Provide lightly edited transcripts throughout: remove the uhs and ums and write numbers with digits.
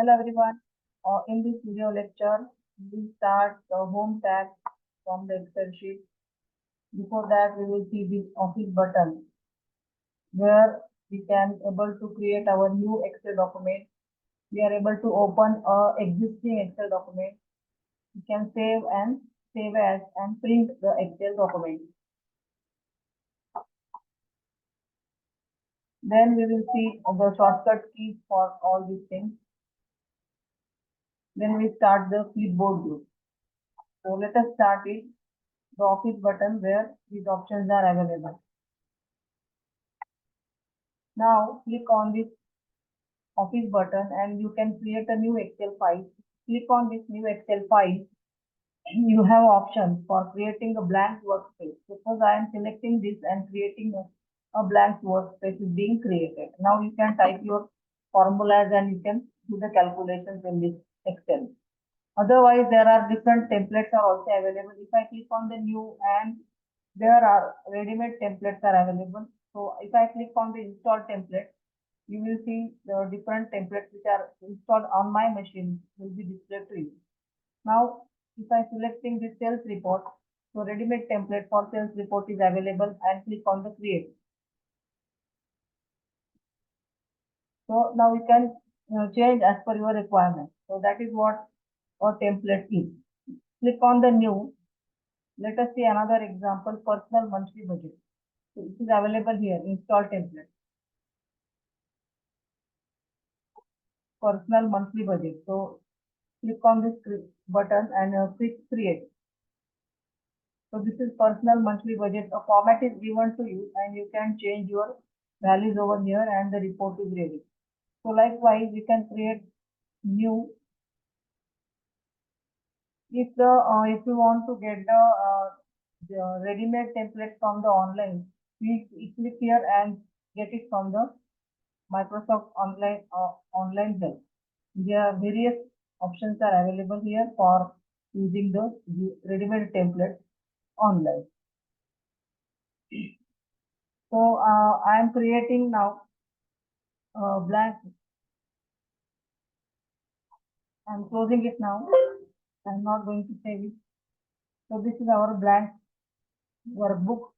Hello everyone. In this video lecture, we will start the home tab from the Excel sheet. Before that, we will see this office button where we can able to create our new Excel document. We are able to open a existing Excel document. We can save as and print the Excel document. Then we will see the shortcut keys for all these things. Then we start the clipboard group. So let us start it. The office button where these options are available. Now click on this office button and you can create a new Excel file. Click on this new Excel file. You have options for creating a blank workspace. Suppose I am selecting this and creating a blank workspace is being created. Now you can type your formulas and you can do the calculations in this Excel. Otherwise, there are different templates are also available. If I click on the new and there are ready-made templates are available. So if I click on the install template, you will see the different templates which are installed on my machine will be displayed to you. Now, if I selecting the sales report, so ready-made template for sales report is available and click on the create. So now you can change as per your requirement. So that is what a template is. Click on the new. Let us see another example, personal monthly budget. So it is available here, install template. Personal monthly budget. So click on this button and click create. So this is personal monthly budget. A format is given to you and you can change your values over here and the report is ready. So likewise, you can create new. If you want to get the ready-made template from the online, please click here and get it from the Microsoft online help. There are various options are available here for using the ready-made template online. So I am creating now blank. I am closing it now. I am not going to save it. So this is our blank workbook.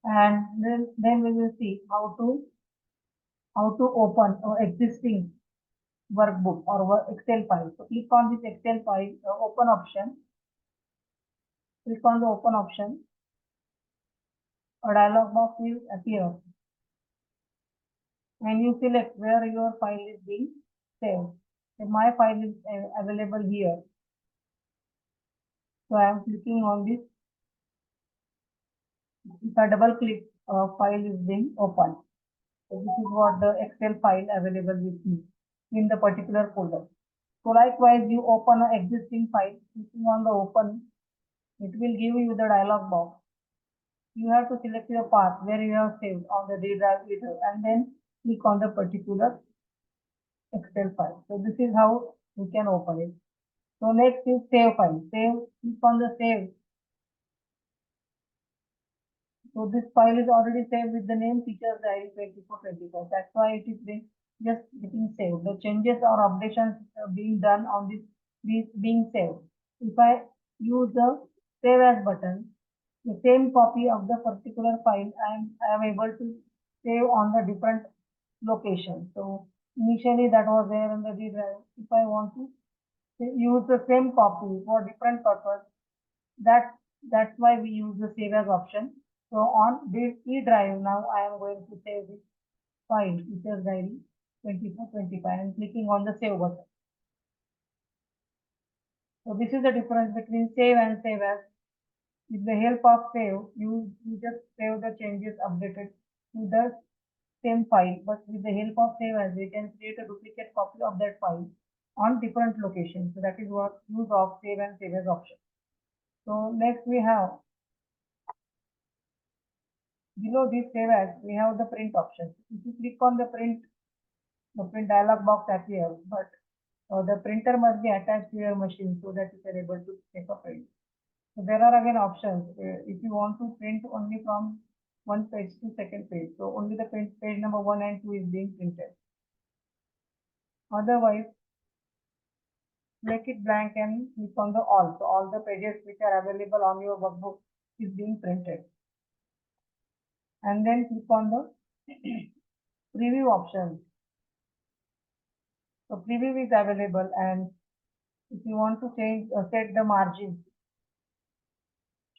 And then we will see how to open existing workbook or Excel file. So click on this Excel file, open option. Click on the open option. A dialog box will appear. And you select where your file is being saved. So my file is available here. So I am clicking on this. If I double click, file is being opened. So this is what the Excel file available with me in the particular folder. So likewise, you open an existing file, clicking on the open, it will give you the dialog box. You have to select your path where you have saved on the D drive either, and then click on the particular Excel file. So this is how you can open it. So next is save file. Click on the save. So this file is already saved with the name Teachers Diary 24/25. That's why it is just getting saved. The changes or updations being done on this being saved. If I use the save as button, the same copy of the particular file I am able to save on the different location. So initially that was there in the D drive. If I want to use the same copy for different purpose, that's why we use the save as option. So on E drive now I am going to save this file, Teachers Diary 24/25 and clicking on the save button. So this is the difference between save and save as. With the help of save, you just save the changes updated to the same file, but with the help of save as, we can create a duplicate copy of that file on different locations. So that is what use of save and save as option. So next we have below this save as, we have the print option. If you click on the print dialog box appears, but the printer must be attached to your machine so that you are able to take a print. So there are again options. If you want to print only from one page to second page, so only the print page number 1 and 2 is being printed. Otherwise, make it blank and click on the all. So all the pages which are available on your workbook is being printed. And then click on the preview option. So preview is available, and if you want to change, set the margins,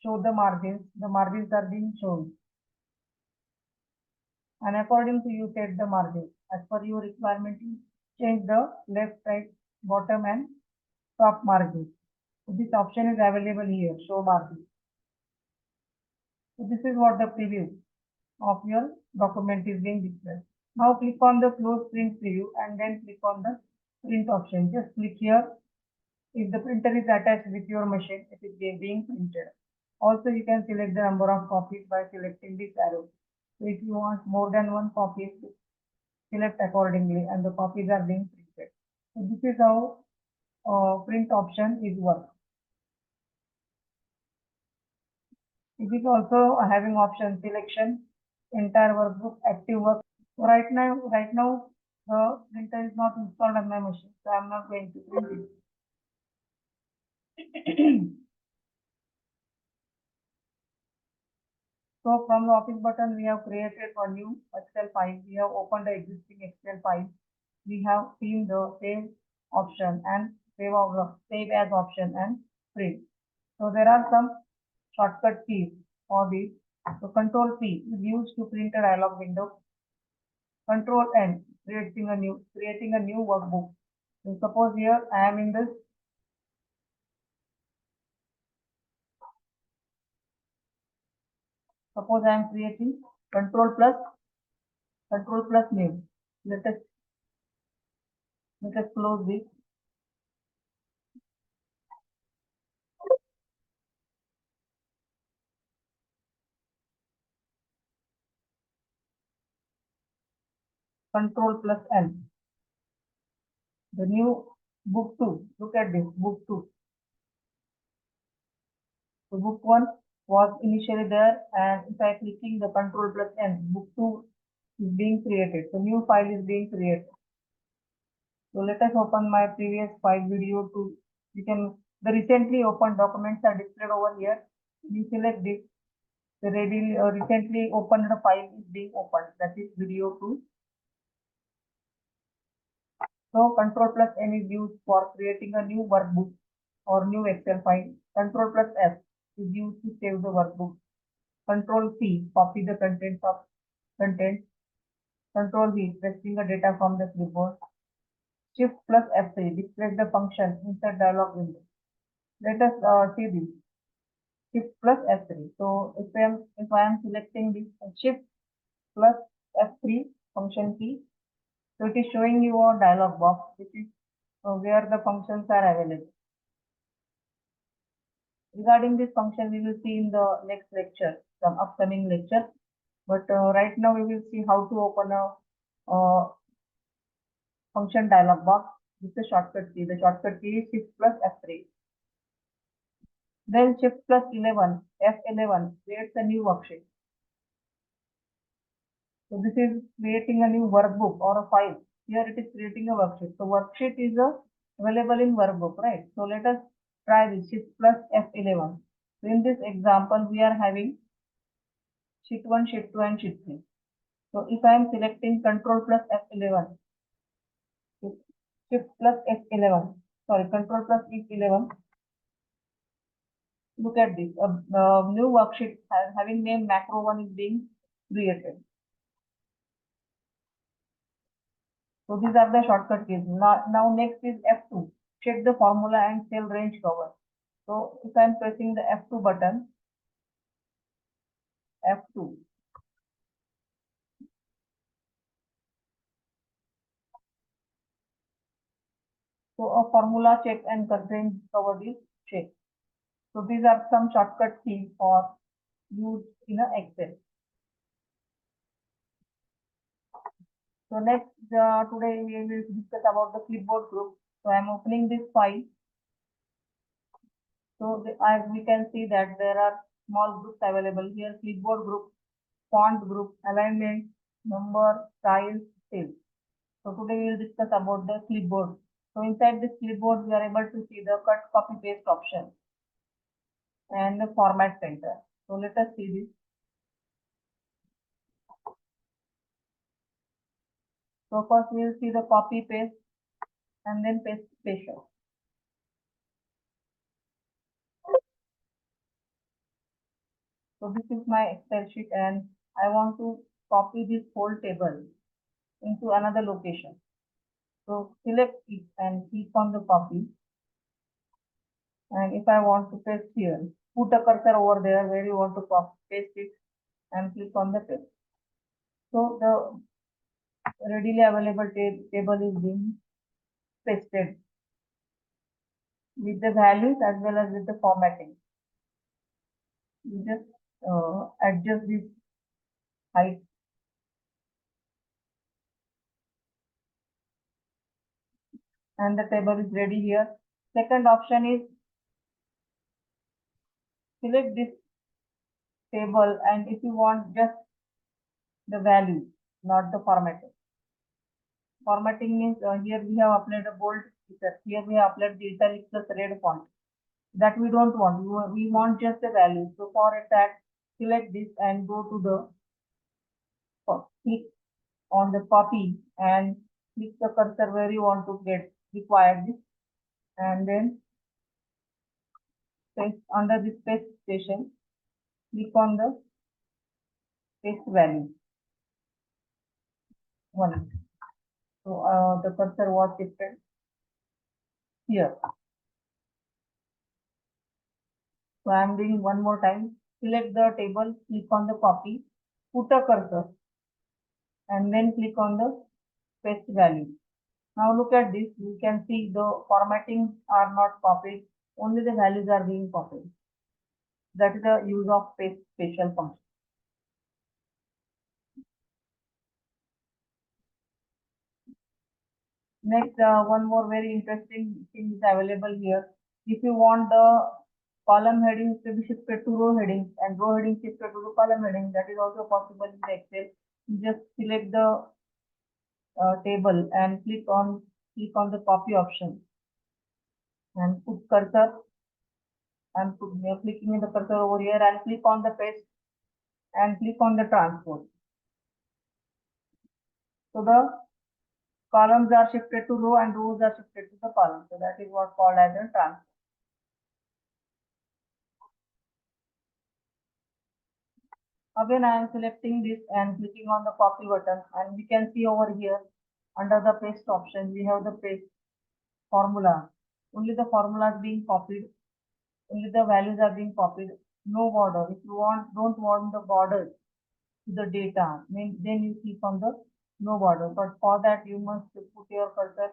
show the margins are being shown. And according to you, set the margins. As per your requirement, you change the left, right, bottom and top margins. So this option is available here, show margins. So this is what the preview of your document is being displayed. Now click on the close print preview and then click on the print option. Just click here. If the printer is attached with your machine, it is being printed. Also, you can select the number of copies by selecting this arrow. So if you want more than one copy, select accordingly and the copies are being printed. So this is how print option is work. It is also having option selection, entire workbook, active work. So right now the printer is not installed on my machine, so I'm not going to print it. So from the office button, we have created a new Excel file. We have opened the existing Excel file. We have seen the save option and save as option and print. So there are some shortcut keys for this. So Control P is used to print a dialog window. Control N creating a new workbook. So suppose here I am in this. Suppose I am creating Control plus new. Let us close this. Control plus N. The new book 2. Look at this book 2. So book 1 was initially there, and if I clicking the Control plus N, book 2 is being created. So new file is being created. So let us open my previous file video 2. You can the recently opened documents are displayed over here. You select this. The recently opened file is being opened. That is video 2. So Control plus N is used for creating a new workbook or new Excel file. Control plus S is used to save the workbook. Control C, copy the contents of content. Control V, pasting the data from the clipboard. Shift plus F3, display the function inside dialog window. Let us see this. Shift plus F3. So if I am selecting this Shift plus F3 function key, so it is showing you a dialog box, which is where the functions are available. Regarding this function, we will see in the next lecture, some upcoming lecture. But right now we will see how to open a function dialog box with the shortcut key. The shortcut key is Shift plus F3. Then Shift plus 11, F11 creates a new worksheet. So this is creating a new workbook or a file. Here it is creating a worksheet. So worksheet is available in workbook, right? So let us try this Shift plus F11. So in this example, we are having sheet 1, sheet 2 and sheet 3. So if I am selecting Control plus F11, Shift plus F11, sorry, Control plus F11, look at this. A new worksheet having name macro 1 is being created. So these are the shortcut keys. Now next is F2. Check the formula and cell range cover. So if I am pressing the F2 button, F2. So a formula check and range cover is checked. So these are some shortcut keys for use in a Excel. So next today we will discuss about the clipboard group. So I am opening this file. So as we can see that there are small groups available here: clipboard group, font group, alignment, number, style, sales. So today we will discuss about the clipboard. So inside this clipboard, we are able to see the cut, copy, paste option and the format center. So let us see this. So first we will see the copy, paste, and then paste special. So this is my Excel sheet and I want to copy this whole table into another location. So select it and click on the copy. And if I want to paste here, put a cursor over there where you want to copy, paste it and click on the paste. So the readily available table is being pasted with the values as well as with the formatting. You just adjust this height and the table is ready here. Second option is select this table and if you want just the value, not the formatting. Formatting means here we have applied a bold sticker. Here we have applied the italic plus red font. That we don't want. We want just the value. So for that, select this and go to the click on the copy and click the cursor where you want to get required this and then paste under this paste station. Click on the paste value 1. So the cursor was shifted here. So I am doing one more time. Select the table, click on the copy, put a cursor and then click on the paste value. Now look at this, you can see the formatting are not copied, only the values are being copied. That is the use of paste special function. Next, one more very interesting thing is available here. If you want the column headings to be shifted to row headings and row headings shifted to the column heading, that is also possible in Excel. You just select the table and click on the copy option and put cursor and clicking in the cursor over here and click on the paste and click on the transport. So the columns are shifted to row and rows are shifted to the column. So that is what called as a transport. Again, I am selecting this and clicking on the copy button and we can see over here under the paste option, we have the paste formula. Only the formulas being copied, only the values are being copied, no border. If you don't want the borders to the data, then you click on the no border. But for that, you must put your cursor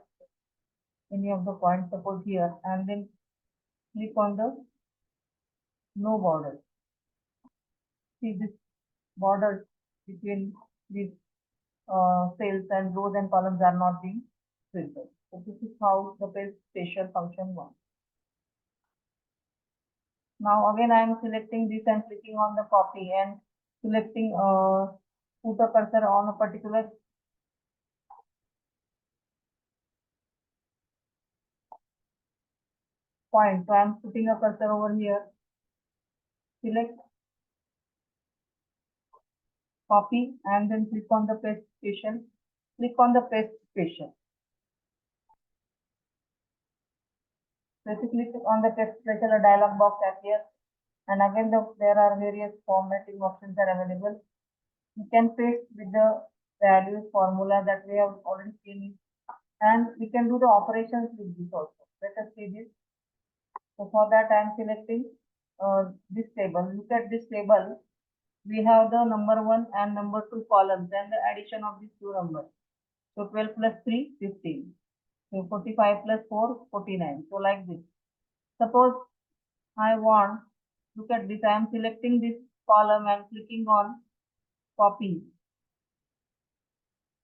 any of the points, suppose here, and then click on the no border. See this borders between these cells and rows and columns are not being filtered. So this is how the paste spatial function works. Now again I am selecting this and clicking on the copy and selecting put a cursor on a particular point. So I am putting a cursor over here. Select copy and then click on the paste station. Click on the paste station. So if you click on the paste station, a dialog box appears. And again, there are various formatting options are available. You can paste with the values formula that we have already seen. And we can do the operations with this also. Let us see this. So for that, I am selecting this table. Look at this table. We have the number 1 and number 2 columns and the addition of these two numbers. So 12 plus 3, 15. So 45 plus 4, 49. So like this. Suppose I want, look at this, I am selecting this column and clicking on copy.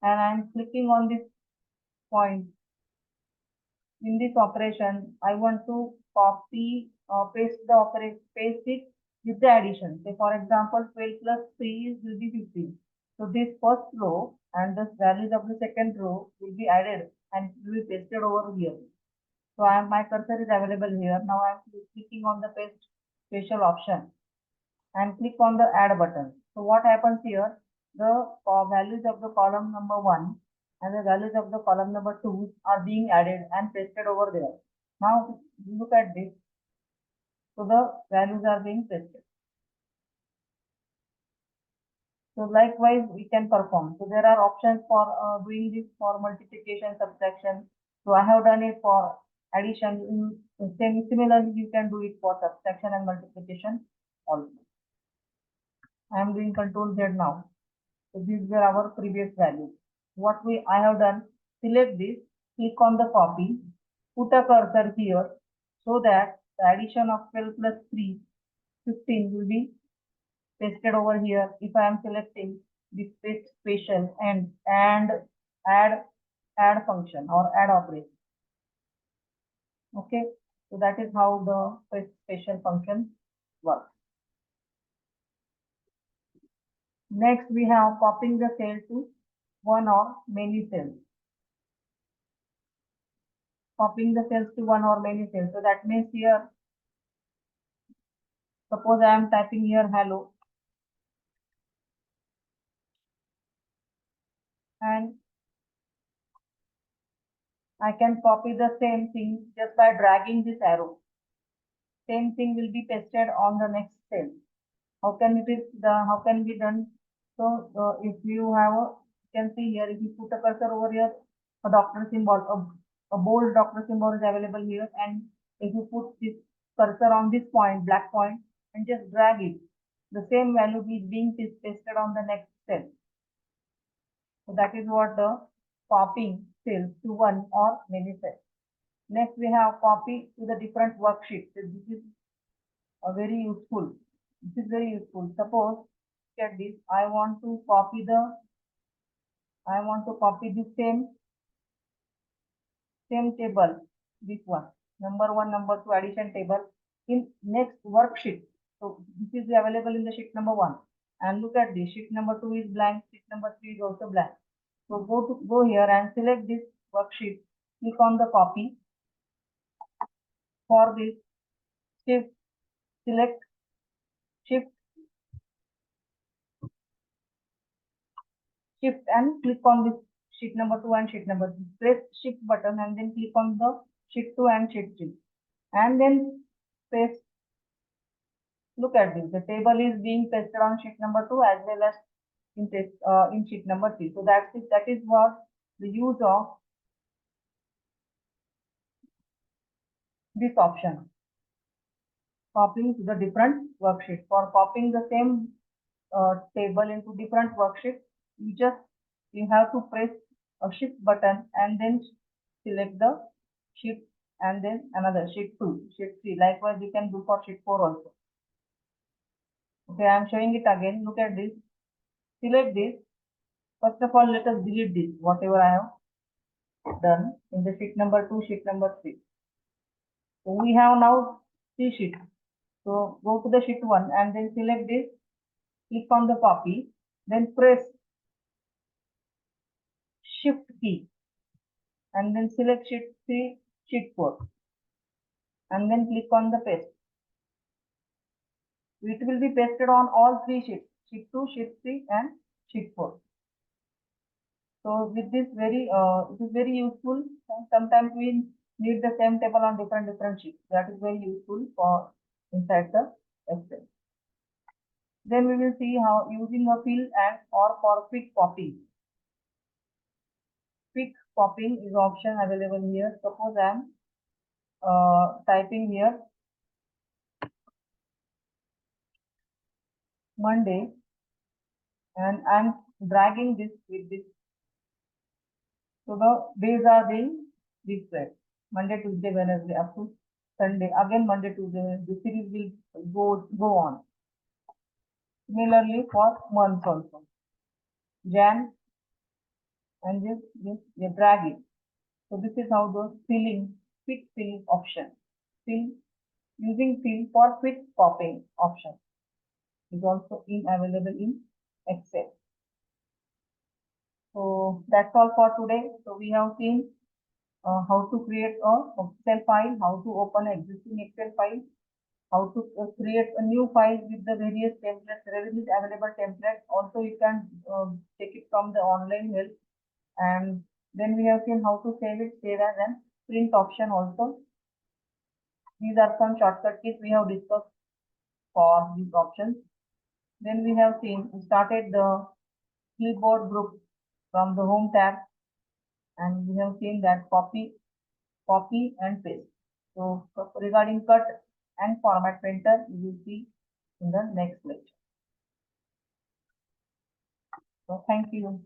And I am clicking on this point. In this operation, I want to copy, paste it with the addition. Say for example, 12 plus 3 will be 15. So this first row and the values of the second row will be added and will be pasted over here. So my cursor is available here. Now I am clicking on the paste special option and click on the add button. So what happens here? The values of the column number 1 and the values of the column number 2 are being added and pasted over there. Now look at this. So the values are being pasted. So likewise we can perform. So there are options for doing this for multiplication, subtraction. So I have done it for addition. Similarly, you can do it for subtraction and multiplication also. I am doing Control Z now. So these were our previous values. I have done, select this, click on the copy, put a cursor here so that the addition of 12 plus 3, 15 will be pasted over here. If I am selecting this paste special and add function or add operation. Okay, so that is how the paste special function works. Next, we have copying the cell to one or many cells. Copying the cells to one or many cells. So that means here, suppose I am typing here hello and I can copy the same thing just by dragging this arrow. Same thing will be pasted on the next cell. How can be done? So if you have you can see here, if you put a cursor over here, a doctor symbol, a bold doctor symbol is available here, and if you put this cursor on this point, black point, and just drag it, the same value is being pasted on the next cell. So that is what the copying cells to one or many cells. Next, we have copy to the different worksheets. So this is a very useful. This is very useful. Suppose, look at this. I want to copy the same table. This one, number 1, number 2 addition table in next worksheet. So this is available in the sheet number 1. And look at this. Sheet number 2 is blank. Sheet number 3 is also blank. So go here and select this worksheet. Click on the copy. For this, select shift and click on this sheet number 2 and sheet number 3. Press shift button and then click on the sheet 2 and sheet 3. And then paste. Look at this. The table is being pasted on sheet number 2 as well as in sheet number 3. So that's it. That is what the use of this option. Copying to the different worksheets. For copying the same table into different worksheets, you have to press a shift button and then select the sheet and then another sheet 2, sheet 3. Likewise, you can do for sheet 4 also. Okay, I am showing it again. Look at this. Select this. First of all, let us delete this, whatever I have done in the sheet number 2, sheet number 3. So we have now 3 sheets. So go to the sheet 1 and then select this. Click on the copy. Then press shift key and then select sheet 3, sheet 4 and then click on the paste. It will be pasted on all 3 sheets, sheet 2, sheet 3 and sheet 4. So with this it is very useful. Sometimes we need the same table on different sheets. That is very useful for inside the Excel. Then we will see how using a fill and or for quick copy. Quick copying is option available here. Suppose I am typing here Monday and I'm dragging this with this. So the days are being displayed. Monday, Tuesday, Wednesday up to Sunday. Again Monday, Tuesday, Wednesday. The series will go on. Similarly for months also. Jan and this you drag it. So this is how the quick fill option. Using fill for quick copying option is also available in Excel. So that's all for today. So we have seen how to create a Excel file, how to open an existing Excel file, how to create a new file with the various templates, readily available templates. Also, you can take it from the online help. And then we have seen how to save it, save as and print option also. These are some shortcut keys we have discussed for these options. Then we have started the clipboard group from the home tab, and we have seen that copy and paste. So regarding cut and format printer, you will see in the next lecture. So thank you.